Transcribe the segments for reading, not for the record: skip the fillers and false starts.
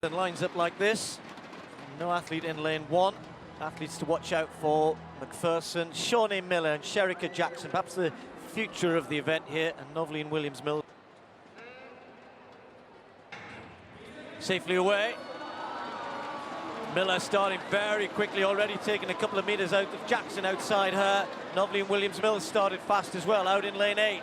And lines up like this. No athlete in lane one. Athletes to watch out for: McPherson, Shawnee Miller and Sherika Jackson, perhaps the future of the event here, and Noveline Williams-Mills. Safely away. Miller starting very quickly, already taking a couple of meters out of Jackson outside her. Noveline Williams-Mills started fast as well, out in lane 8.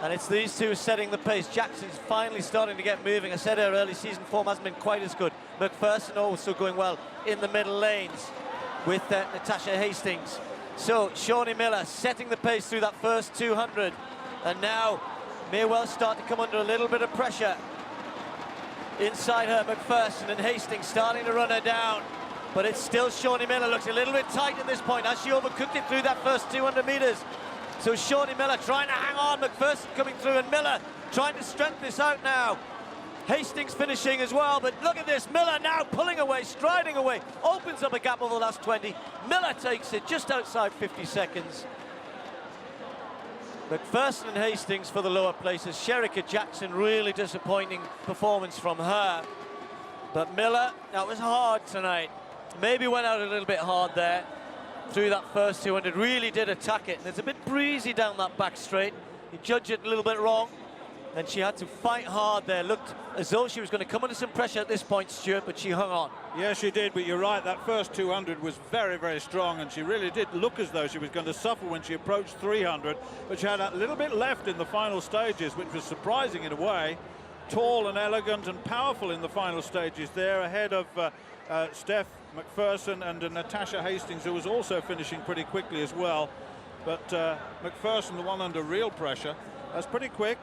And it's these two setting the pace. Jackson's finally starting to get moving. I said her early season form hasn't been quite as good. McPherson also going well in the middle lanes with Natasha Hastings. So Shawnee Miller setting the pace through that first 200. And now may well start to come under a little bit of pressure. Inside her, McPherson and Hastings starting to run her down. But it's still Shawnee Miller. Looks a little bit tight at this point as she overcooked it through that first 200 meters. So Shawnee Miller trying to hang on, McPherson coming through, and Miller trying to strengthen this out now. Hastings finishing as well, but look at this, Miller now pulling away, striding away, opens up a gap over the last 20. Miller takes it just outside 50 seconds. McPherson and Hastings for the lower places. Sherika Jackson, really disappointing performance from her. But Miller, that was hard tonight. Maybe went out a little bit hard there through that first 200, really did attack it. And it's a bit breezy down that back straight. You judge it a little bit wrong, and she had to fight hard there. Looked as though she was going to come under some pressure at this point, Stuart, but she hung on. Yeah, she did, but you're right, that first 200 was very, very strong, and she really did look as though she was going to suffer when she approached 300, but she had a little bit left in the final stages, which was surprising in a way. Tall and elegant and powerful in the final stages there, ahead of Steph McPherson and Natasha Hastings, who was also finishing pretty quickly as well. But McPherson, the one under real pressure, that's pretty quick.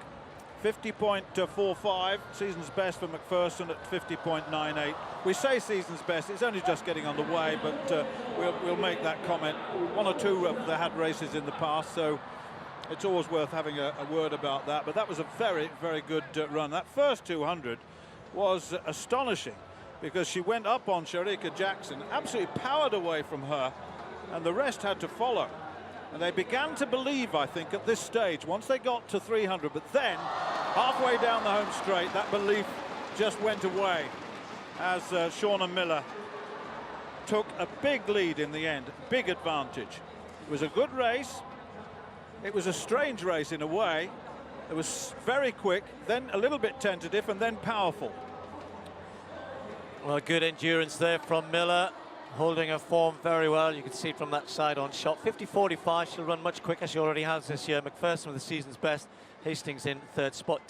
50.45, season's best for McPherson at 50.98. We say season's best, it's only just getting underway, but we'll make that comment. One or two of they had races in the past, so it's always worth having a word about that. But that was a very, very good run. That first 200 was astonishing, because she went up on Sherika Jackson, absolutely powered away from her, and the rest had to follow. And they began to believe, I think, at this stage, once they got to 300, but then, halfway down the home straight, that belief just went away as Shawnee Miller took a big lead in the end, big advantage. It was a good race. It was a strange race in a way. It was very quick, then a little bit tentative, and then powerful. Well, good endurance there from Miller, holding her form very well. You can see from that side-on shot. 50.45, she'll run much quicker. She already has this year. McPherson with the season's best. Hastings in third spot.